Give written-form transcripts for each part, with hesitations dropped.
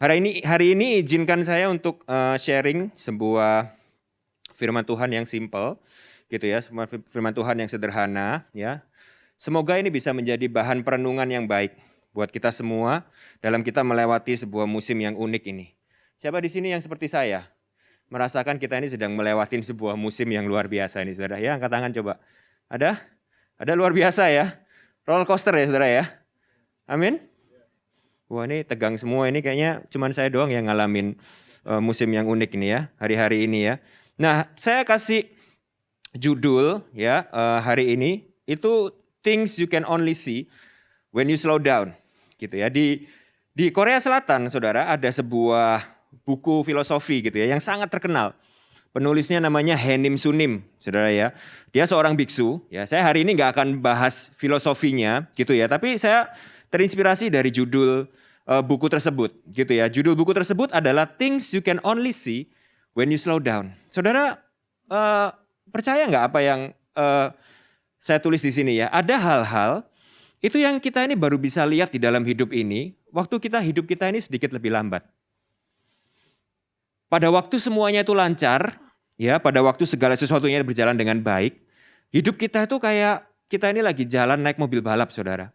Hari ini izinkan saya untuk sharing sebuah firman Tuhan yang simple, gitu ya, firman Tuhan yang sederhana, ya. Semoga ini bisa menjadi bahan perenungan yang baik buat kita semua dalam kita melewati sebuah musim yang unik ini. Siapa di sini yang seperti saya merasakan kita ini sedang melewati sebuah musim yang luar biasa ini, saudara? Ya, angkat tangan coba. Ada? Ada luar biasa ya? Roller coaster ya, saudara ya? Amin. Wah, ini tegang semua, ini kayaknya cuman saya doang yang ngalamin musim yang unik ini ya, hari-hari ini ya. Nah, saya kasih judul ya hari ini itu Things You Can Only See When You Slow Down, gitu ya. Di Korea Selatan, saudara, ada sebuah buku filosofi gitu ya yang sangat terkenal. Penulisnya namanya Henim Sunim, saudara ya. Dia seorang biksu. Ya, saya hari ini nggak akan bahas filosofinya, gitu ya. Tapi saya terinspirasi dari judul buku tersebut, gitu ya. Judul buku tersebut adalah Things You Can Only See When You Slow Down. Saudara percaya nggak apa yang saya tulis di sini ya? Ada hal-hal itu yang kita ini baru bisa lihat di dalam hidup ini, waktu hidup kita ini sedikit lebih lambat. Pada waktu semuanya itu lancar, ya, pada waktu segala sesuatunya berjalan dengan baik, hidup kita itu kayak kita ini lagi jalan naik mobil balap, saudara.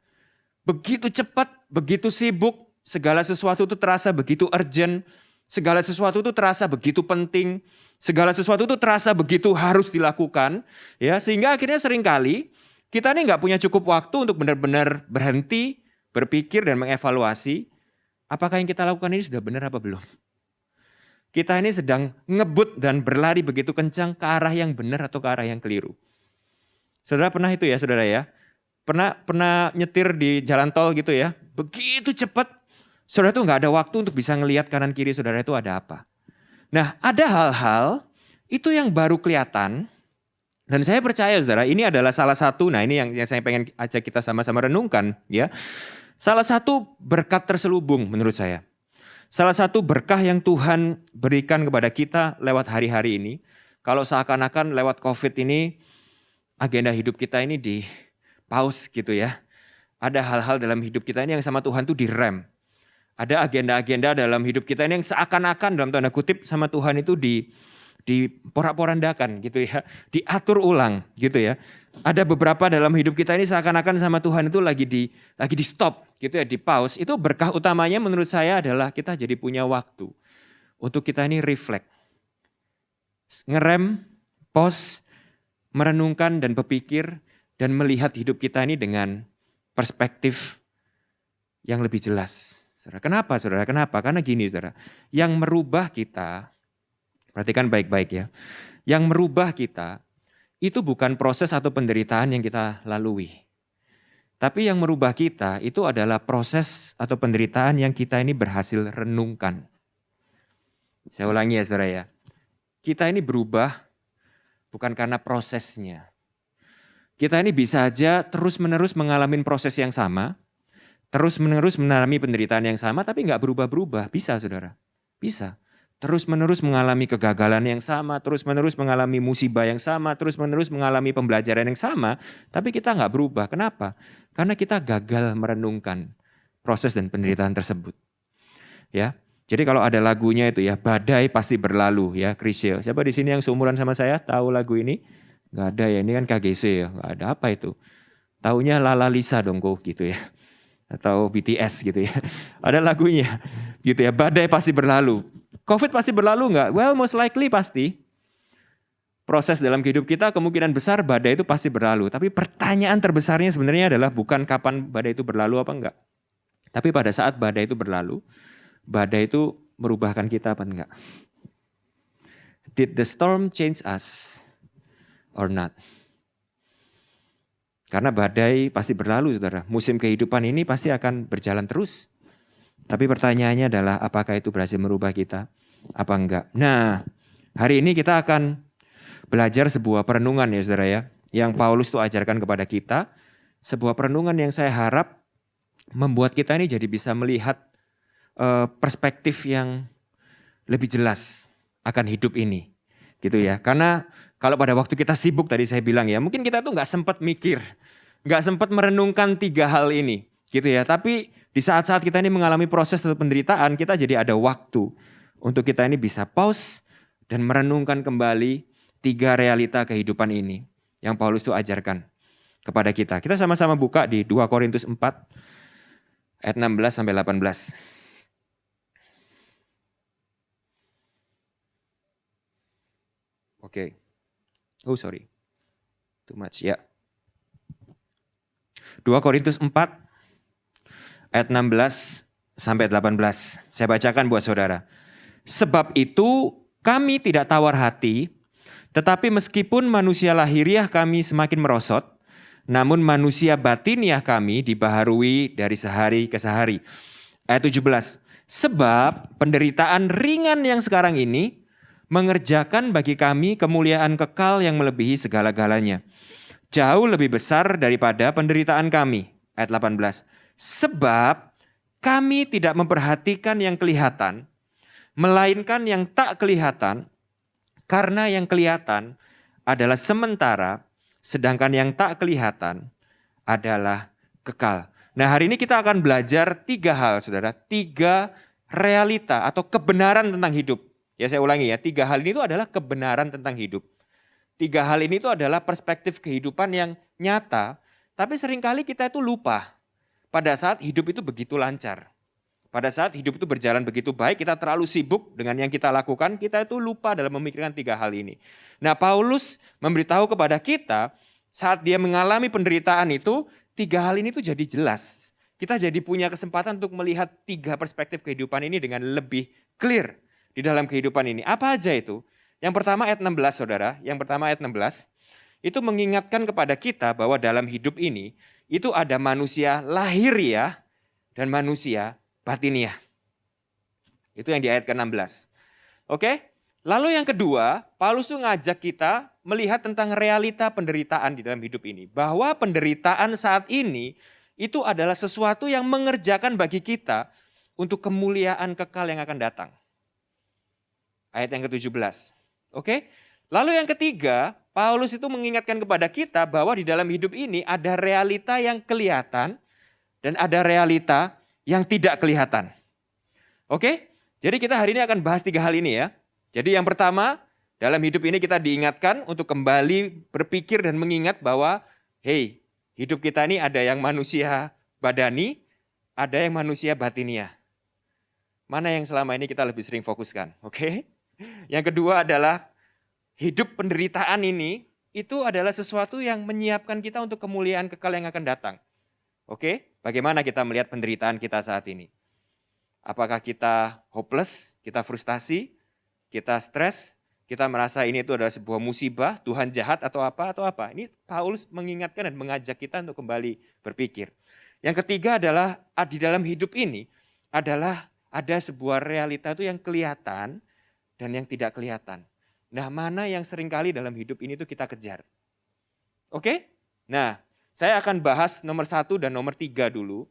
Begitu cepat, begitu sibuk, segala sesuatu itu terasa begitu urgent, segala sesuatu itu terasa begitu penting, segala sesuatu itu terasa begitu harus dilakukan, ya, sehingga akhirnya seringkali kita ini nggak punya cukup waktu untuk benar-benar berhenti, berpikir dan mengevaluasi apakah yang kita lakukan ini sudah benar apa belum. Kita ini sedang ngebut dan berlari begitu kencang ke arah yang benar atau ke arah yang keliru. Saudara pernah itu ya, saudara ya? Pernah nyetir di jalan tol gitu ya, begitu cepat, saudara tuh nggak ada waktu untuk bisa ngelihat kanan kiri saudara itu ada apa. Nah, ada hal-hal itu yang baru kelihatan, dan saya percaya saudara, ini adalah salah satu, nah ini yang saya pengen ajak kita sama-sama renungkan ya. Salah satu berkat terselubung menurut saya. Salah satu berkah yang Tuhan berikan kepada kita lewat hari-hari ini, kalau seakan-akan lewat COVID ini, agenda hidup kita ini di pause gitu ya. Ada hal-hal dalam hidup kita ini yang sama Tuhan tuh direm. Ada agenda-agenda dalam hidup kita ini yang seakan-akan dalam tanda kutip sama Tuhan itu diporak-porandakan gitu ya. Diatur ulang gitu ya. Ada beberapa dalam hidup kita ini seakan-akan sama Tuhan itu lagi di stop gitu ya, di pause. Itu berkah utamanya menurut saya adalah kita jadi punya waktu untuk kita ini reflect. Ngerem, pause, merenungkan dan berpikir dan melihat hidup kita ini dengan perspektif yang lebih jelas. Saudara, kenapa saudara? Kenapa? Karena gini saudara, yang merubah kita, perhatikan baik-baik ya, yang merubah kita itu bukan proses atau penderitaan yang kita lalui. Tapi yang merubah kita itu adalah proses atau penderitaan yang kita ini berhasil renungkan. Saya ulangi ya saudara ya, kita ini berubah bukan karena prosesnya. Kita ini bisa aja terus-menerus mengalami proses yang sama, terus-menerus mengalami penderitaan yang sama, tapi nggak berubah-berubah. Bisa, saudara. Bisa. Terus-menerus mengalami kegagalan yang sama, terus-menerus mengalami musibah yang sama, terus-menerus mengalami pembelajaran yang sama, tapi kita nggak berubah. Kenapa? Karena kita gagal merenungkan proses dan penderitaan tersebut. Ya. Jadi kalau ada lagunya itu ya, badai pasti berlalu ya, Chrisye. Siapa di sini yang seumuran sama saya tahu lagu ini? Nggak ada ya, ini kan KGC ya, nggak ada apa itu. Taunya Lala Lisa dong kok gitu ya. Atau BTS gitu ya. Ada lagunya gitu ya, badai pasti berlalu. COVID pasti berlalu nggak? Well, most likely pasti. Proses dalam hidup kita kemungkinan besar badai itu pasti berlalu. Tapi pertanyaan terbesarnya sebenarnya adalah bukan kapan badai itu berlalu apa enggak. Tapi pada saat badai itu berlalu, badai itu merubahkan kita apa enggak? Did the storm change us or not? Karena badai pasti berlalu, saudara. Musim kehidupan ini pasti akan berjalan terus. Tapi pertanyaannya adalah apakah itu berhasil merubah kita? Apa enggak? Nah, hari ini kita akan belajar sebuah perenungan ya saudara ya. Yang Paulus tuh ajarkan kepada kita. Sebuah perenungan yang saya harap membuat kita ini jadi bisa melihat perspektif yang lebih jelas akan hidup ini. Gitu ya. Karena kalau pada waktu kita sibuk tadi saya bilang ya, mungkin kita tuh gak sempat mikir, gak sempat merenungkan 3 hal ini. Gitu ya. Tapi di saat-saat kita ini mengalami proses atau penderitaan, kita jadi ada waktu untuk kita ini bisa pause dan merenungkan kembali 3 realita kehidupan ini yang Paulus itu ajarkan kepada kita. Kita sama-sama buka di 2 Korintus 4 ayat 16 sampai 18. Oke. Oh sorry. Too much ya. 2 Korintus 4 ayat 16 sampai 18. Saya bacakan buat saudara. Sebab itu kami tidak tawar hati, tetapi meskipun manusia lahiriah kami semakin merosot, namun manusia batiniah kami dibaharui dari sehari ke sehari. Ayat 17. Sebab penderitaan ringan yang sekarang ini mengerjakan bagi kami kemuliaan kekal yang melebihi segala-galanya. Jauh lebih besar daripada penderitaan kami. Ayat 18. Sebab kami tidak memperhatikan yang kelihatan, melainkan yang tak kelihatan, karena yang kelihatan adalah sementara, sedangkan yang tak kelihatan adalah kekal. Nah hari ini kita akan belajar 3 hal saudara, 3 realita atau kebenaran tentang hidup. Ya saya ulangi ya, 3 hal ini itu adalah kebenaran tentang hidup. 3 hal ini itu adalah perspektif kehidupan yang nyata, tapi seringkali kita itu lupa pada saat hidup itu begitu lancar. Pada saat hidup itu berjalan begitu baik, kita terlalu sibuk dengan yang kita lakukan, kita itu lupa dalam memikirkan 3 hal ini. Nah Paulus memberitahu kepada kita, saat dia mengalami penderitaan itu, 3 hal ini tuh jadi jelas. Kita jadi punya kesempatan untuk melihat 3 perspektif kehidupan ini dengan lebih clear di dalam kehidupan ini. Apa aja itu? Yang pertama ayat 16 saudara, yang pertama ayat 16, itu mengingatkan kepada kita bahwa dalam hidup ini, itu ada manusia lahiriah dan manusia batiniah. Itu yang di ayat ke-16. Oke? Lalu yang kedua, Paulus tuh ngajak kita melihat tentang realita penderitaan di dalam hidup ini. Bahwa penderitaan saat ini itu adalah sesuatu yang mengerjakan bagi kita untuk kemuliaan kekal yang akan datang. Ayat yang ke-17. Oke? Lalu yang ketiga, Paulus itu mengingatkan kepada kita bahwa di dalam hidup ini ada realita yang kelihatan dan ada realita yang tidak kelihatan. Oke? Jadi kita hari ini akan bahas 3 hal ini ya. Jadi yang pertama, dalam hidup ini kita diingatkan untuk kembali berpikir dan mengingat bahwa hey, hidup kita ini ada yang manusia badani, ada yang manusia batiniah. Mana yang selama ini kita lebih sering fokuskan? Oke? Yang kedua adalah hidup penderitaan ini itu adalah sesuatu yang menyiapkan kita untuk kemuliaan kekal yang akan datang. Oke? Bagaimana kita melihat penderitaan kita saat ini? Apakah kita hopeless, kita frustasi, kita stres, kita merasa ini itu adalah sebuah musibah, Tuhan jahat atau apa? Ini Paulus mengingatkan dan mengajak kita untuk kembali berpikir. Yang ketiga adalah di dalam hidup ini adalah ada sebuah realita itu yang kelihatan dan yang tidak kelihatan. Nah, mana yang seringkali dalam hidup ini tuh kita kejar? Oke? Nah, saya akan bahas nomor 1 dan nomor 3 dulu.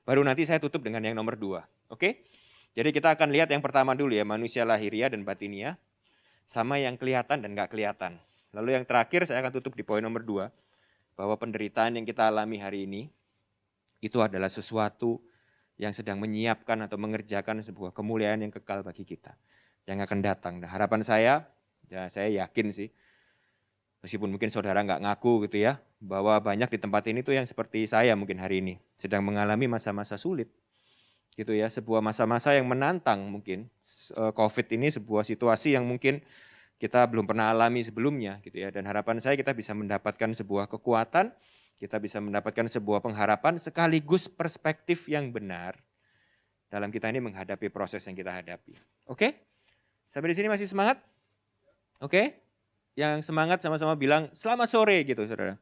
Baru nanti saya tutup dengan yang nomor 2. Oke? Jadi kita akan lihat yang pertama dulu ya, manusia lahiriah dan batiniah. Sama yang kelihatan dan gak kelihatan. Lalu yang terakhir saya akan tutup di poin nomor 2. Bahwa penderitaan yang kita alami hari ini, itu adalah sesuatu yang sedang menyiapkan atau mengerjakan sebuah kemuliaan yang kekal bagi kita. Yang akan datang. Nah, harapan saya, ya saya yakin sih, meskipun mungkin saudara nggak ngaku gitu ya, bahwa banyak di tempat ini tuh yang seperti saya mungkin hari ini, sedang mengalami masa-masa sulit. Gitu ya, sebuah masa-masa yang menantang mungkin. COVID ini sebuah situasi yang mungkin kita belum pernah alami sebelumnya gitu ya. Dan harapan saya kita bisa mendapatkan sebuah kekuatan, kita bisa mendapatkan sebuah pengharapan sekaligus perspektif yang benar dalam kita ini menghadapi proses yang kita hadapi. Oke? Sampai di sini masih semangat? Oke? Yang semangat sama-sama bilang selamat sore gitu saudara.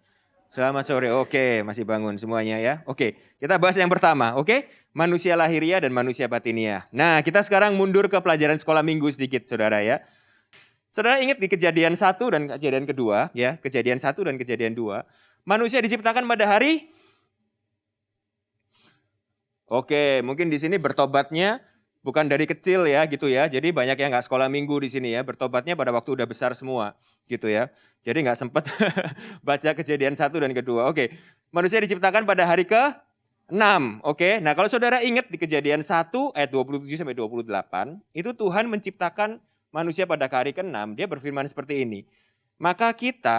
Selamat sore, oke masih bangun semuanya ya. Oke, kita bahas yang pertama, oke? Manusia lahiriah dan manusia batiniah. Nah kita sekarang mundur ke pelajaran sekolah minggu sedikit saudara ya. Saudara ingat di kejadian 1 dan kejadian kedua ya. Kejadian 1 dan kejadian 2. Manusia diciptakan pada hari? Oke, mungkin di sini bertobatnya bukan dari kecil ya gitu ya. Jadi banyak yang gak sekolah minggu di sini ya. Bertobatnya pada waktu udah besar semua gitu ya. Jadi gak sempat baca kejadian 1 dan kedua. Oke, manusia diciptakan pada hari ke 6, oke. Nah, kalau saudara ingat di Kejadian 1 ayat 27 sampai 28, itu Tuhan menciptakan manusia pada hari ke-6, dia berfirman seperti ini. Maka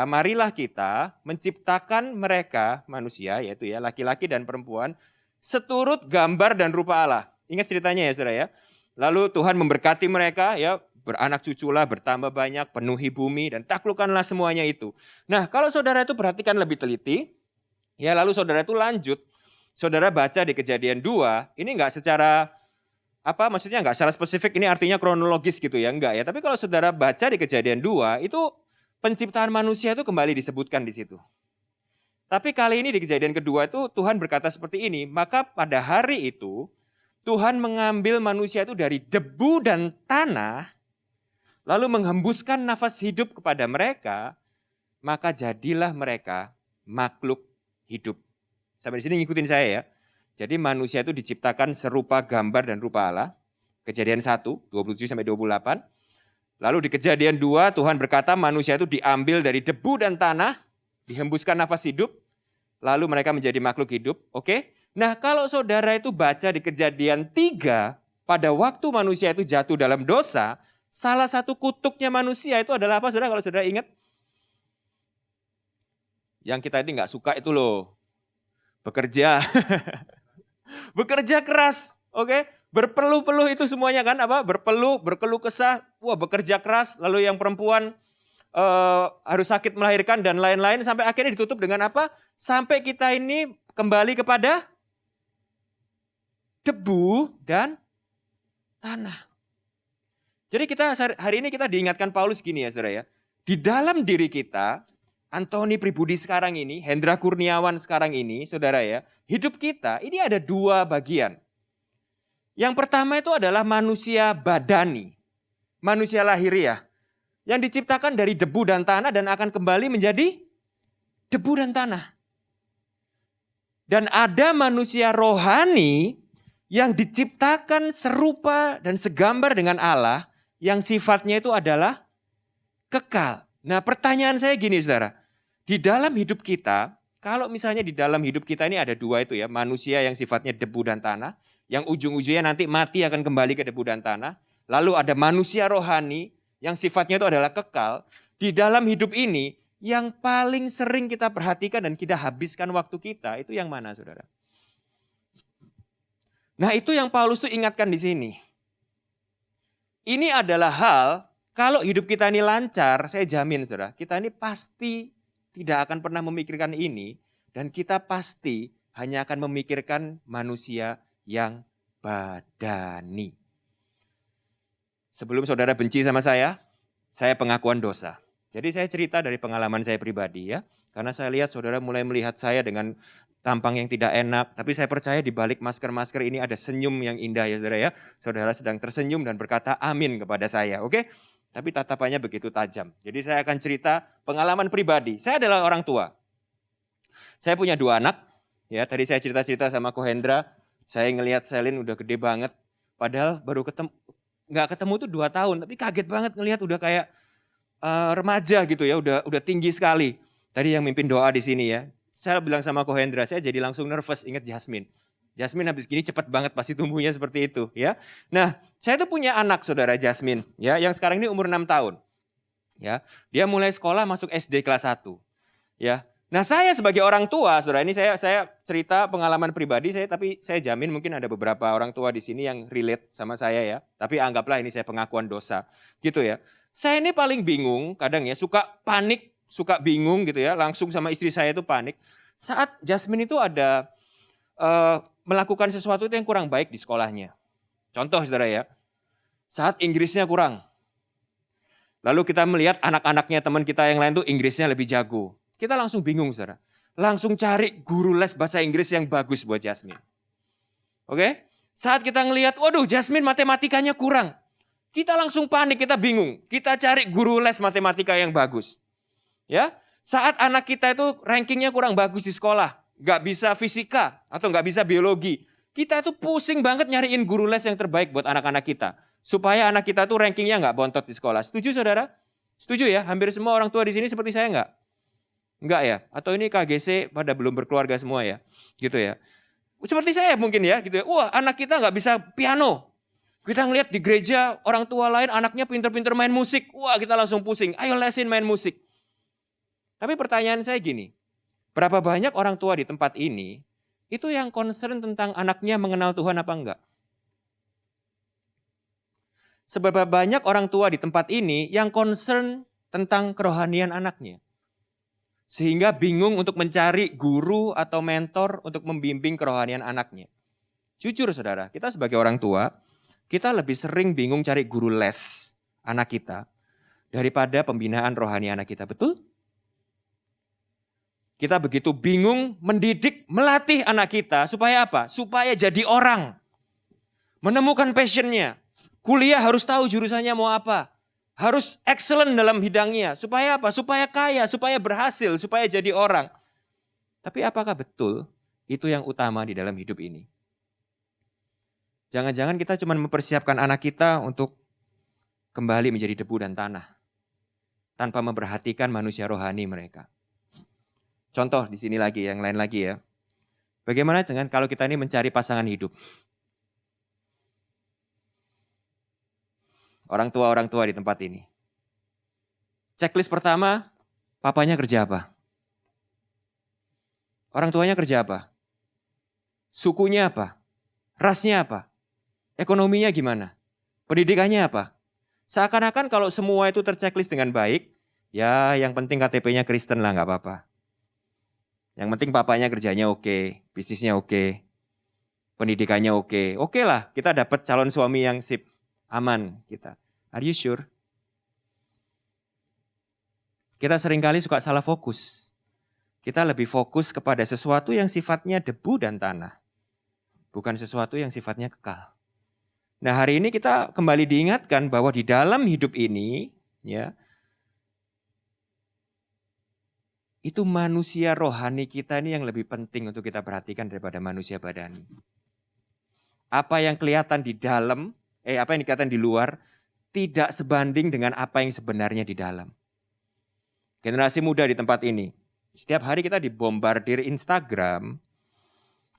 marilah kita menciptakan mereka, manusia, yaitu ya laki-laki dan perempuan, seturut gambar dan rupa Allah. Ingat ceritanya ya saudara ya. Lalu Tuhan memberkati mereka, ya beranak cuculah, bertambah banyak, penuhi bumi, dan taklukkanlah semuanya itu. Nah, kalau saudara itu perhatikan lebih teliti, ya lalu saudara itu lanjut, saudara baca di Kejadian 2, ini enggak secara maksudnya enggak secara spesifik, ini artinya kronologis gitu ya, enggak ya. Tapi kalau saudara baca di Kejadian 2, itu penciptaan manusia itu kembali disebutkan di situ. Tapi kali ini di Kejadian kedua itu Tuhan berkata seperti ini, maka pada hari itu Tuhan mengambil manusia itu dari debu dan tanah, lalu menghembuskan nafas hidup kepada mereka, maka jadilah mereka makhluk hidup. Sampai di sini ngikutin saya ya. Jadi manusia itu diciptakan serupa gambar dan rupa Allah. Kejadian 1, 27 sampai 28. Lalu di Kejadian 2 Tuhan berkata manusia itu diambil dari debu dan tanah, dihembuskan nafas hidup, lalu mereka menjadi makhluk hidup. Oke? Nah, kalau saudara itu baca di Kejadian 3, pada waktu manusia itu jatuh dalam dosa, salah satu kutuknya manusia itu adalah apa saudara kalau saudara ingat? Yang kita ini nggak suka itu loh, bekerja. Bekerja keras, oke? Berpeluh-peluh itu semuanya kan berkeluh kesah, bekerja keras, lalu yang perempuan harus sakit melahirkan dan lain-lain sampai akhirnya ditutup dengan apa? Sampai kita ini kembali kepada debu dan tanah. Jadi hari ini kita diingatkan Paulus gini ya saudara ya. Di dalam diri kita, Antoni Pribudi sekarang ini, Hendra Kurniawan sekarang ini, saudara ya, hidup kita ini ada dua bagian. Yang pertama itu adalah manusia badani, manusia lahiriah, yang diciptakan dari debu dan tanah dan akan kembali menjadi debu dan tanah. Dan ada manusia rohani yang diciptakan serupa dan segambar dengan Allah, yang sifatnya itu adalah kekal. Nah, pertanyaan saya gini saudara, di dalam hidup kita, kalau misalnya di dalam hidup kita ini ada dua itu ya, manusia yang sifatnya debu dan tanah, yang ujung-ujungnya nanti mati akan kembali ke debu dan tanah. Lalu ada manusia rohani yang sifatnya itu adalah kekal. Di dalam hidup ini yang paling sering kita perhatikan dan kita habiskan waktu kita itu yang mana saudara? Nah itu yang Paulus tuh ingatkan di sini. Ini adalah hal, kalau hidup kita ini lancar, saya jamin saudara, kita ini pasti tidak akan pernah memikirkan ini. Dan kita pasti hanya akan memikirkan manusia yang badani. Sebelum saudara benci sama saya pengakuan dosa. Jadi saya cerita dari pengalaman saya pribadi ya. Karena saya lihat saudara mulai melihat saya dengan tampang yang tidak enak. Tapi saya percaya di balik masker-masker ini ada senyum yang indah ya saudara ya. Saudara sedang tersenyum dan berkata amin kepada saya, oke? Tapi tatapannya begitu tajam. Jadi saya akan cerita pengalaman pribadi. Saya adalah orang tua. Saya punya 2 anak. Ya, tadi saya cerita-cerita sama Ko Hendra. Saya ngelihat Selin udah gede banget. Padahal baru nggak ketemu tuh 2 tahun. Tapi kaget banget ngelihat udah kayak remaja gitu ya. Udah tinggi sekali. Tadi yang mimpin doa di sini ya. Saya bilang sama Ko Hendra, saya jadi langsung nervous ingat Jasmine. Jasmine habis gini cepat banget pasti tumbuhnya seperti itu ya. Nah, saya tuh punya anak saudara Jasmine ya, yang sekarang ini umur 6 tahun. Ya, dia mulai sekolah masuk SD kelas 1. Ya. Nah, saya sebagai orang tua, saudara, ini saya cerita pengalaman pribadi tapi saya jamin mungkin ada beberapa orang tua di sini yang relate sama saya ya. Tapi anggaplah ini saya pengakuan dosa, gitu ya. Saya ini paling bingung, kadang ya suka panik, suka bingung gitu ya. Langsung sama istri saya itu panik. Saat Jasmine itu ada melakukan sesuatu yang kurang baik di sekolahnya. Contoh, saudara ya, saat Inggrisnya kurang. Lalu kita melihat anak-anaknya teman kita yang lain tuh Inggrisnya lebih jago. Kita langsung bingung saudara. Langsung cari guru les bahasa Inggris yang bagus buat Jasmine. Oke? Saat kita ngelihat, waduh Jasmine matematikanya kurang. Kita langsung panik, kita bingung. Kita cari guru les matematika yang bagus. Ya, saat anak kita itu rankingnya kurang bagus di sekolah. Gak bisa fisika atau gak bisa biologi. Kita tuh pusing banget nyariin guru les yang terbaik buat anak-anak kita. Supaya anak kita tuh rankingnya gak bontot di sekolah. Setuju saudara? Setuju ya? Hampir semua orang tua di sini seperti saya enggak? Enggak ya? Atau ini KGC pada belum berkeluarga semua ya? Gitu ya. Seperti saya mungkin ya, gitu ya. Wah, anak kita nggak bisa piano. Kita ngeliat di gereja orang tua lain anaknya pinter-pinter main musik. Wah, kita langsung pusing. Ayo lesin main musik. Tapi pertanyaan saya gini, berapa banyak orang tua di tempat ini itu yang concern tentang anaknya mengenal Tuhan apa enggak? Seberapa banyak orang tua di tempat ini yang concern tentang kerohanian anaknya? Sehingga bingung untuk mencari guru atau mentor untuk membimbing kerohanian anaknya. Jujur saudara, kita sebagai orang tua, kita lebih sering bingung cari guru les anak kita daripada pembinaan rohani anak kita, betul? Kita begitu bingung mendidik, melatih anak kita supaya apa? Supaya jadi orang. Menemukan passionnya. Kuliah harus tahu jurusannya mau apa. Harus excellent dalam bidangnya. Supaya apa? Supaya kaya, supaya berhasil, supaya jadi orang. Tapi apakah betul itu yang utama di dalam hidup ini? Jangan-jangan kita cuma mempersiapkan anak kita untuk kembali menjadi debu dan tanah. Tanpa memperhatikan manusia rohani mereka. Contoh di sini lagi, yang lain lagi ya. Bagaimana dengan kalau kita ini mencari pasangan hidup? Orang tua di tempat ini. Checklist pertama, papanya kerja apa? Orang tuanya kerja apa? Sukunya apa? Rasnya apa? Ekonominya gimana? Pendidikannya apa? Seakan-akan kalau semua itu terchecklist dengan baik, ya yang penting KTP-nya Kristen lah, gak apa-apa. Yang penting papanya kerjanya oke, bisnisnya oke, pendidikannya oke. Oke lah, kita dapat calon suami yang sip. Aman kita. Are you sure? Kita seringkali suka salah fokus. Kita lebih fokus kepada sesuatu yang sifatnya debu dan tanah. Bukan sesuatu yang sifatnya kekal. Nah, hari ini kita kembali diingatkan bahwa di dalam hidup ini, ya, itu manusia rohani kita ini yang lebih penting untuk kita perhatikan daripada manusia badani. Apa yang kelihatan di dalam, apa yang kelihatan di luar, tidak sebanding dengan apa yang sebenarnya di dalam. Generasi muda di tempat ini, setiap hari kita dibombardir Instagram,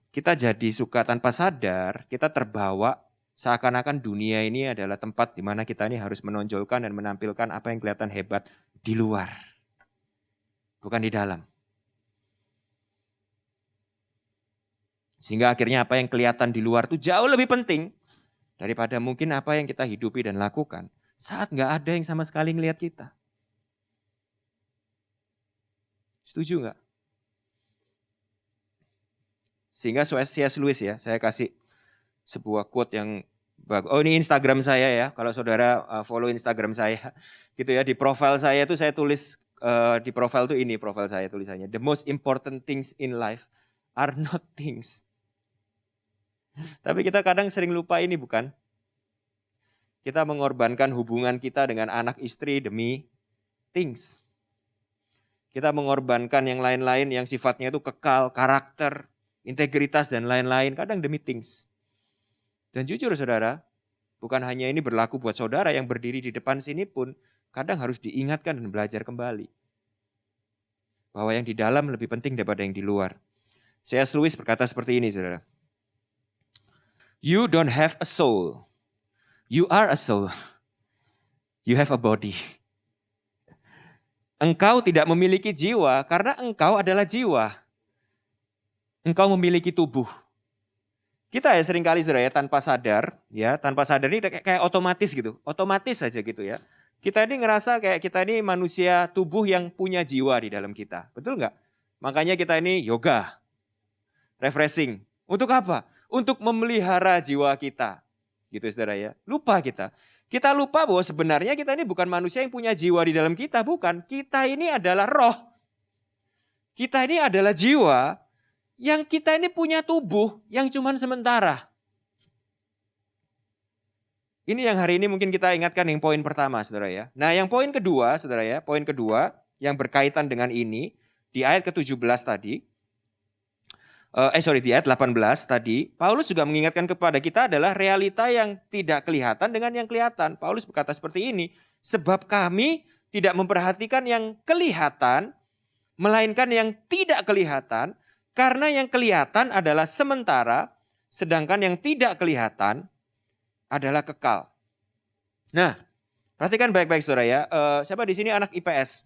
kita jadi suka tanpa sadar, kita terbawa seakan-akan dunia ini adalah tempat di mana kita ini harus menonjolkan dan menampilkan apa yang kelihatan hebat di luar, bukan di dalam. Sehingga akhirnya apa yang kelihatan di luar itu jauh lebih penting daripada mungkin apa yang kita hidupi dan lakukan saat gak ada yang sama sekali ngelihat kita. Setuju gak? Sehingga C.S. Lewis ya, saya kasih sebuah quote yang bagus. Oh, ini Instagram saya ya, kalau saudara follow Instagram saya. Gitu ya, di profile saya itu saya tulis, di profile itu ini profile saya tulisannya. The most important things in life are not things. Tapi kita kadang sering lupa ini bukan? Kita mengorbankan hubungan kita dengan anak istri demi things. Kita mengorbankan yang lain-lain yang sifatnya itu kekal, karakter, integritas dan lain-lain, kadang demi things. Dan jujur saudara, bukan hanya ini berlaku buat saudara yang berdiri di depan sini pun, kadang harus diingatkan dan belajar kembali. Bahwa yang di dalam lebih penting daripada yang di luar. C.S. Lewis berkata seperti ini saudara. You don't have a soul. You are a soul. You have a body. Engkau tidak memiliki jiwa karena engkau adalah jiwa. Engkau memiliki tubuh. Kita ya seringkali saudara ya tanpa sadar ini kayak otomatis gitu. Otomatis saja gitu ya. Kita ini ngerasa kayak kita ini manusia tubuh yang punya jiwa di dalam kita. Betul nggak? Makanya kita ini yoga, refreshing. Untuk apa? Untuk memelihara jiwa kita. Gitu saudara ya. Lupa kita. Kita lupa bahwa sebenarnya kita ini bukan manusia yang punya jiwa di dalam kita. Bukan. Kita ini adalah roh. Kita ini adalah jiwa yang kita ini punya tubuh yang cuma sementara. Ini yang hari ini mungkin kita ingatkan yang poin pertama saudara ya. Nah yang poin kedua saudara ya. Poin kedua yang berkaitan dengan ini. Di ayat ke-17 tadi. Di ayat 18 tadi, Paulus juga mengingatkan kepada kita adalah realita yang tidak kelihatan dengan yang kelihatan. Paulus berkata seperti ini, sebab kami tidak memperhatikan yang kelihatan, melainkan yang tidak kelihatan, Karena yang kelihatan adalah sementara, sedangkan yang tidak kelihatan adalah kekal. Nah, perhatikan baik-baik saudara ya. Siapa di sini anak IPS?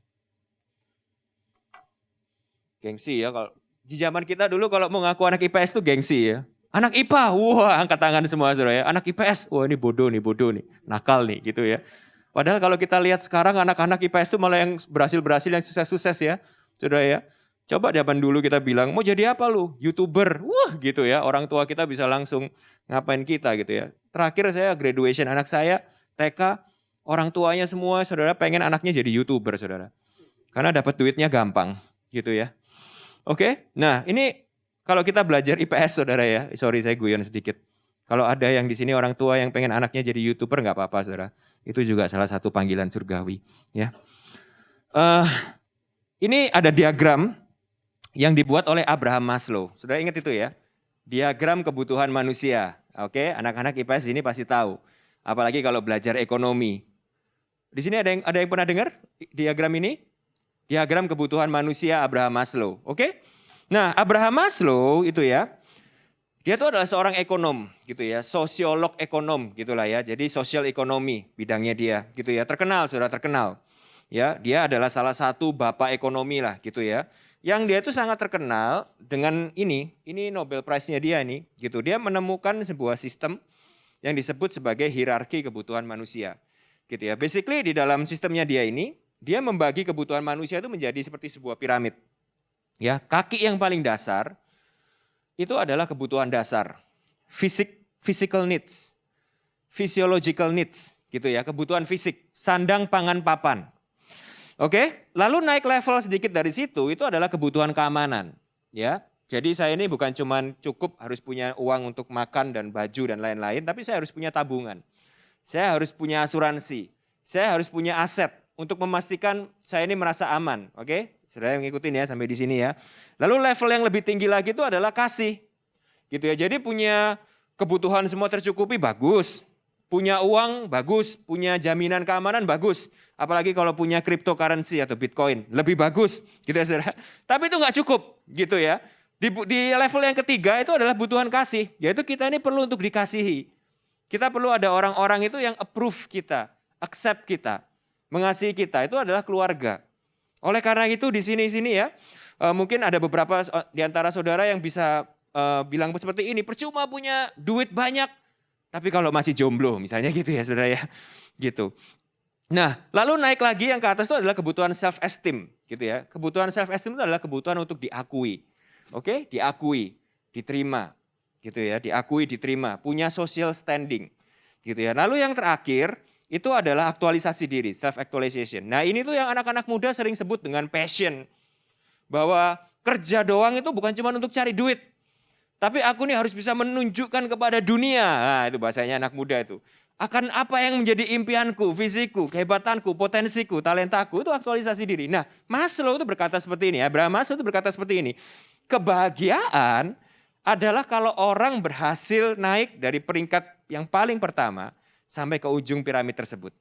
Gengsi ya, kalau di zaman kita dulu kalau mau ngaku anak IPS tuh gengsi ya. Anak IPA, wah angkat tangan semua saudara ya. Anak IPS, wah ini bodoh nih, nakal nih gitu ya. Padahal kalau kita lihat sekarang anak-anak IPS itu malah yang berhasil-berhasil, yang sukses-sukses ya. Saudara ya. Coba zaman dulu kita bilang, mau jadi apa lu? YouTuber, wah gitu ya. Orang tua kita bisa langsung ngapain kita gitu ya. Terakhir saya graduation anak saya, TK, orang tuanya semua saudara pengen anaknya jadi YouTuber saudara. Karena dapat duitnya gampang gitu ya. Oke, nah ini kalau kita belajar IPS saudara ya, sorry saya guyon sedikit. Kalau ada yang di sini orang tua yang pengen anaknya jadi YouTuber nggak apa-apa saudara. Itu juga salah satu panggilan surgawi. Ya, ini ada diagram yang dibuat oleh Abraham Maslow. Saudara ingat itu ya? Diagram kebutuhan manusia. Oke, anak-anak IPS ini pasti tahu. Apalagi kalau belajar ekonomi. Di sini ada yang pernah dengar diagram ini? Diagram kebutuhan manusia Abraham Maslow. Oke? Nah, Abraham Maslow itu ya, dia itu adalah seorang ekonom gitu ya, sosiolog ekonom gitulah ya. Jadi sosial ekonomi bidangnya dia gitu ya. Terkenal, sudah terkenal. Ya, dia adalah salah satu bapak ekonomi lah gitu ya. Yang dia itu sangat terkenal dengan ini Nobel Prize-nya dia nih gitu. Dia menemukan sebuah sistem yang disebut sebagai hierarki kebutuhan manusia. Gitu ya. Basically di dalam sistemnya dia ini, dia membagi kebutuhan manusia itu menjadi seperti sebuah piramid. Ya, kaki yang paling dasar itu adalah kebutuhan dasar. Physical needs, physiological needs gitu ya, kebutuhan fisik, sandang, pangan, papan. Oke, lalu naik level sedikit dari situ itu adalah kebutuhan keamanan, ya. Jadi saya ini bukan cuma cukup harus punya uang untuk makan dan baju dan lain-lain, tapi saya harus punya tabungan. Saya harus punya asuransi. Saya harus punya aset untuk memastikan saya ini merasa aman, oke? Saudara yang ngikutin ya sampai di sini ya. Lalu level yang lebih tinggi lagi itu adalah kasih. Gitu ya. Jadi punya kebutuhan semua tercukupi bagus. Punya uang bagus, punya jaminan keamanan bagus. Apalagi kalau punya cryptocurrency atau Bitcoin, lebih bagus gitu ya Saudara. Tapi itu nggak cukup gitu ya. Di level yang ketiga itu adalah kebutuhan kasih. Yaitu kita ini perlu untuk dikasihi. Kita perlu ada orang-orang itu yang approve kita, accept kita, mengasihi kita. Itu adalah keluarga. Oleh karena itu di sini ya, mungkin ada beberapa di antara saudara yang bisa bilang seperti ini, percuma punya duit banyak, tapi kalau masih jomblo misalnya gitu ya saudara ya, gitu. Nah lalu naik lagi yang ke atas itu adalah kebutuhan self esteem gitu ya. Kebutuhan self esteem itu adalah kebutuhan untuk diakui, oke? Diakui, diterima gitu ya, diakui, diterima, punya social standing gitu ya. Lalu yang terakhir, itu adalah aktualisasi diri, self-actualization. Nah ini tuh yang anak-anak muda sering sebut dengan passion. Bahwa kerja doang itu bukan cuma untuk cari duit. Tapi aku nih harus bisa menunjukkan kepada dunia. Nah itu bahasanya anak muda itu. Akan apa yang menjadi impianku, visiku, kehebatanku, potensiku, talentaku, itu aktualisasi diri. Nah Maslow itu berkata seperti ini, Abraham Maslow itu berkata seperti ini. Kebahagiaan adalah kalau orang berhasil naik dari peringkat yang paling pertama sampai ke ujung piramid tersebut.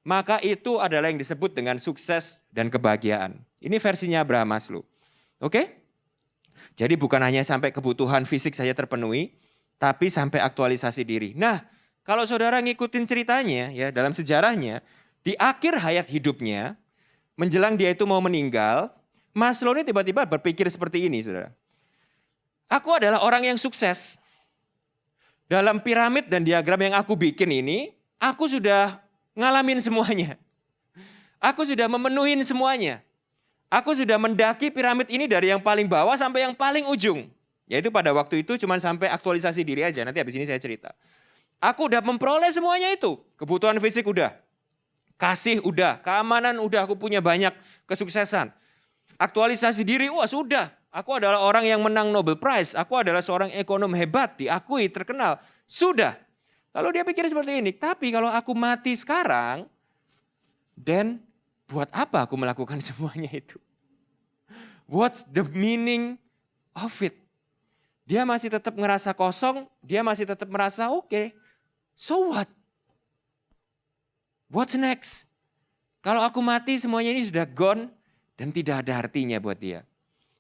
Maka itu adalah yang disebut dengan sukses dan kebahagiaan. Ini versinya Abraham Maslow. Oke? Jadi bukan hanya sampai kebutuhan fisik saja terpenuhi, tapi sampai aktualisasi diri. Nah, kalau saudara ngikutin ceritanya ya dalam sejarahnya, di akhir hayat hidupnya, menjelang dia itu mau meninggal, Maslow ini tiba-tiba berpikir seperti ini, saudara. Aku adalah orang yang sukses. Dalam piramid dan diagram yang aku bikin ini, aku sudah ngalamin semuanya. Aku sudah memenuhi semuanya. Aku sudah mendaki piramid ini dari yang paling bawah sampai yang paling ujung. Yaitu pada waktu itu cuma sampai aktualisasi diri aja. Nanti habis ini saya cerita. Aku udah memperoleh semuanya itu. Kebutuhan fisik udah. Kasih udah. Keamanan udah. Aku punya banyak kesuksesan. Aktualisasi diri, wah sudah. Aku adalah orang yang menang Nobel Prize. Aku adalah seorang ekonom hebat, diakui, terkenal. Sudah. Lalu dia pikir seperti ini. Tapi kalau aku mati sekarang, then buat apa aku melakukan semuanya itu? What's the meaning of it? Dia masih tetap ngerasa kosong, dia masih tetap merasa oke. So what? What's next? Kalau aku mati semuanya ini sudah gone dan tidak ada artinya buat dia.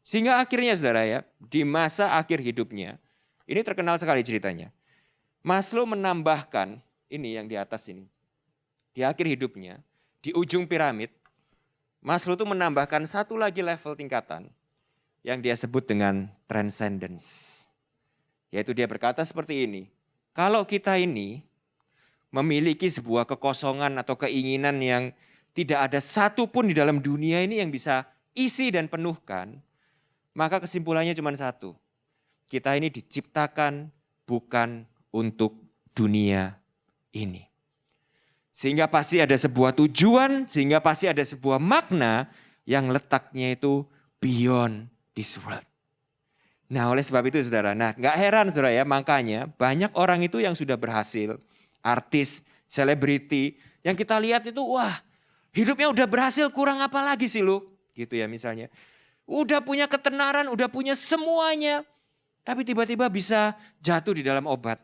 Sehingga akhirnya saudara ya, di masa akhir hidupnya, ini terkenal sekali ceritanya. Maslow menambahkan, ini yang di atas ini, di akhir hidupnya, di ujung piramid, Maslow itu menambahkan satu lagi level tingkatan yang dia sebut dengan transcendence. Yaitu dia berkata seperti ini, kalau kita ini memiliki sebuah kekosongan atau keinginan yang tidak ada satupun di dalam dunia ini yang bisa isi dan penuhkan, maka kesimpulannya cuma satu. Kita ini diciptakan bukan untuk dunia ini. Sehingga pasti ada sebuah tujuan, sehingga pasti ada sebuah makna yang letaknya itu beyond this world. Nah oleh sebab itu saudara, gak heran saudara ya, makanya banyak orang itu yang sudah berhasil, artis, selebriti, yang kita lihat itu wah hidupnya udah berhasil, kurang apa lagi sih lu? Gitu ya misalnya. Udah punya ketenaran, udah punya semuanya, tapi tiba-tiba bisa jatuh di dalam obat.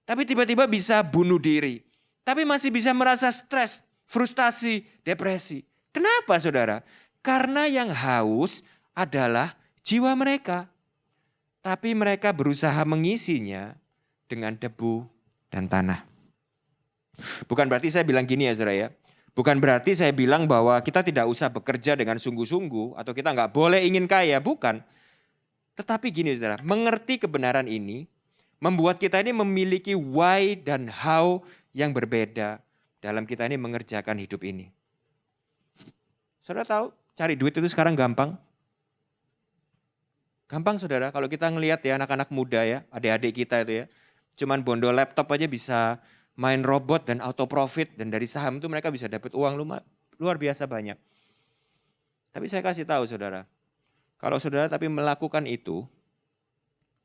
Tapi tiba-tiba bisa bunuh diri. Tapi masih bisa merasa stres, frustasi, depresi. Kenapa saudara? Karena yang haus adalah jiwa mereka. Tapi mereka berusaha mengisinya dengan debu dan tanah. Bukan berarti saya bilang gini ya saudara ya. Bukan berarti saya bilang bahwa kita tidak usah bekerja dengan sungguh-sungguh. Atau kita nggak boleh ingin kaya, bukan. Tetapi gini saudara, mengerti kebenaran ini membuat kita ini memiliki why dan how yang berbeda dalam kita ini mengerjakan hidup ini. Saudara tahu cari duit itu sekarang gampang? Gampang saudara, kalau kita ngelihat ya anak-anak muda ya, adik-adik kita itu ya, cuman bondo laptop aja bisa main robot dan auto profit, dan dari saham itu mereka bisa dapat uang luar biasa banyak. Tapi saya kasih tahu saudara, kalau saudara tapi melakukan itu,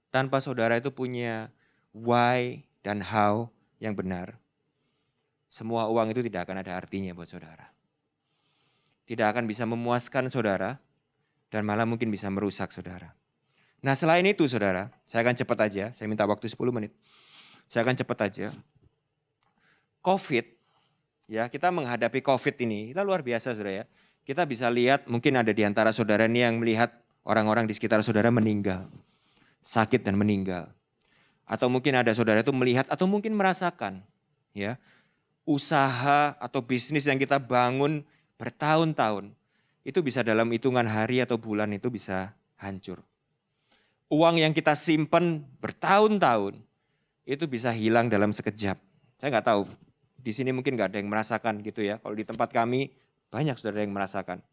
tanpa saudara itu punya why dan how yang benar, semua uang itu tidak akan ada artinya buat saudara. Tidak akan bisa memuaskan saudara, dan malah mungkin bisa merusak saudara. Nah selain itu saudara, saya akan cepat aja, saya minta waktu 10 menit. Saya akan cepat aja. COVID, ya kita menghadapi COVID ini, kita luar biasa saudara ya. Kita bisa lihat mungkin ada di antara saudara ini yang melihat orang-orang di sekitar saudara meninggal. Sakit dan meninggal. Atau mungkin ada saudara itu melihat atau mungkin merasakan ya usaha atau bisnis yang kita bangun bertahun-tahun. Itu bisa dalam hitungan hari atau bulan itu bisa hancur. Uang yang kita simpan bertahun-tahun itu bisa hilang dalam sekejap. Saya nggak tahu, di sini mungkin nggak ada yang merasakan gitu ya. Kalau di tempat kami banyak saudara yang merasakan.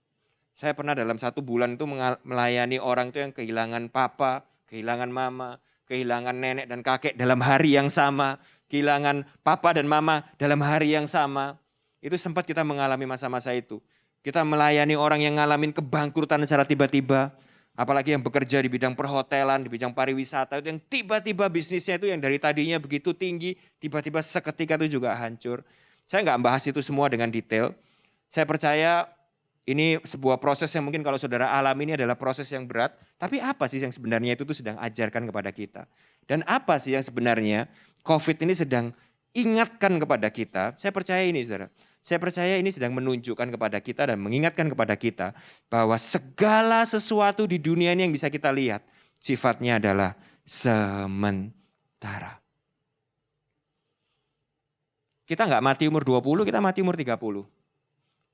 Saya pernah dalam 1 bulan itu melayani orang itu yang kehilangan papa, kehilangan mama, kehilangan nenek dan kakek dalam hari yang sama. Kehilangan papa dan mama dalam hari yang sama. Itu sempat kita mengalami masa-masa itu. Kita melayani orang yang ngalamin kebangkrutan secara tiba-tiba. Apalagi yang bekerja di bidang perhotelan, di bidang pariwisata, itu yang tiba-tiba bisnisnya itu yang dari tadinya begitu tinggi, tiba-tiba seketika itu juga hancur. Saya nggak bahas itu semua dengan detail. Saya percaya ini sebuah proses yang mungkin kalau saudara alami ini adalah proses yang berat. Tapi apa sih yang sebenarnya itu tuh sedang ajarkan kepada kita? Dan apa sih yang sebenarnya COVID ini sedang ingatkan kepada kita? Saya percaya ini saudara. Saya percaya ini sedang menunjukkan kepada kita dan mengingatkan kepada kita bahwa segala sesuatu di dunia ini yang bisa kita lihat sifatnya adalah sementara. Kita nggak mati umur 20, kita mati umur 30.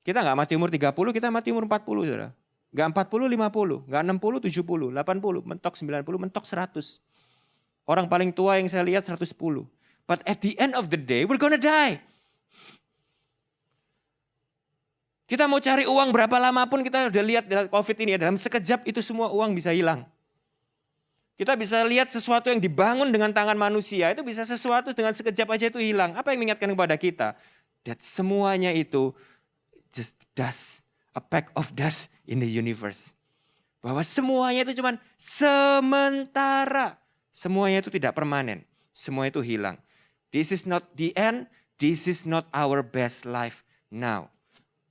Kita nggak mati umur 30, kita mati umur 40 saudara. Nggak 40, 50, nggak 60, 70, 80, mentok 90, mentok 100. Orang paling tua yang saya lihat 110. But at the end of the day we're gonna die. Kita mau cari uang berapa lama pun kita udah lihat dalam COVID ini ya, dalam sekejap itu semua uang bisa hilang. Kita bisa lihat sesuatu yang dibangun dengan tangan manusia, itu bisa sesuatu dengan sekejap aja itu hilang. Apa yang mengingatkan kepada kita? Dan semuanya itu just dust, a peck of dust in the universe. Bahwa semuanya itu cuma sementara. Semuanya itu tidak permanen. Semua itu hilang. This is not the end, this is not our best life now.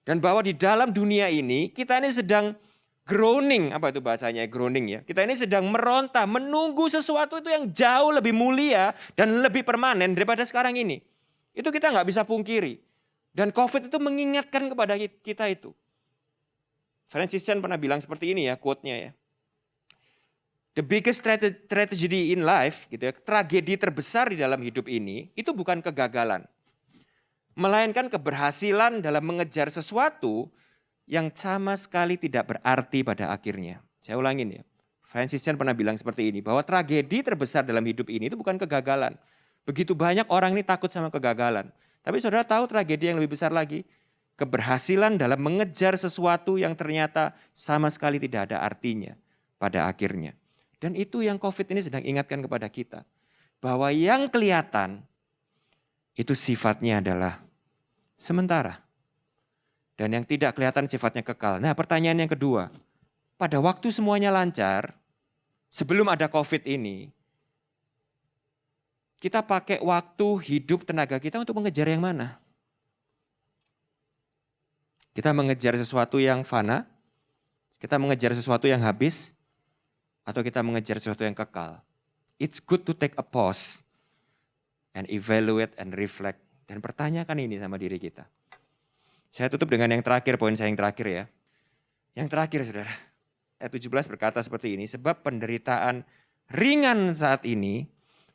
Dan bahwa di dalam dunia ini kita ini sedang groaning, apa itu bahasanya groaning ya. Kita ini sedang meronta, menunggu sesuatu itu yang jauh lebih mulia dan lebih permanen daripada sekarang ini. Itu kita nggak bisa pungkiri. Dan COVID itu mengingatkan kepada kita itu. Francis Chan pernah bilang seperti ini ya, quote-nya ya. The biggest tragedy in life, gitu ya, tragedi terbesar di dalam hidup ini, itu bukan kegagalan. Melainkan keberhasilan dalam mengejar sesuatu yang sama sekali tidak berarti pada akhirnya. Saya ulangin ya. Francis Chan pernah bilang seperti ini, bahwa tragedi terbesar dalam hidup ini itu bukan kegagalan. Begitu banyak orang ini takut sama kegagalan. Tapi saudara tahu tragedi yang lebih besar lagi? Keberhasilan dalam mengejar sesuatu yang ternyata sama sekali tidak ada artinya pada akhirnya. Dan itu yang COVID ini sedang ingatkan kepada kita. Bahwa yang kelihatan itu sifatnya adalah sementara. Dan yang tidak kelihatan sifatnya kekal. Nah, pertanyaan yang kedua. Pada waktu semuanya lancar, sebelum ada COVID ini, kita pakai waktu, hidup, tenaga kita untuk mengejar yang mana? Kita mengejar sesuatu yang fana, kita mengejar sesuatu yang habis, atau kita mengejar sesuatu yang kekal. It's good to take a pause and evaluate and reflect. Dan pertanyakan ini sama diri kita. Saya tutup dengan yang terakhir, poin saya yang terakhir ya. Yang terakhir saudara. Ayat 17 berkata seperti ini, sebab penderitaan ringan saat ini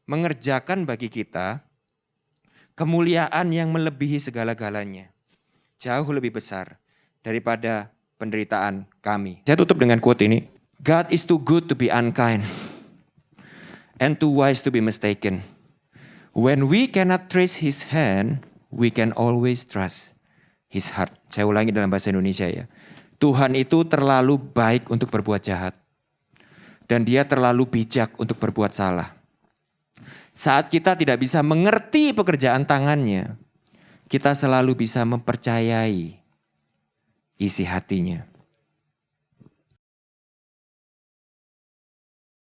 mengerjakan bagi kita kemuliaan yang melebihi segala-galanya. Jauh lebih besar daripada penderitaan kami. Saya tutup dengan quote ini. God is too good to be unkind and too wise to be mistaken. When we cannot trace his hand, we can always trust his heart. Saya ulangi dalam bahasa Indonesia ya. Tuhan itu terlalu baik untuk berbuat jahat. Dan dia terlalu bijak untuk berbuat salah. Saat kita tidak bisa mengerti pekerjaan tangannya, kita selalu bisa mempercayai isi hatinya.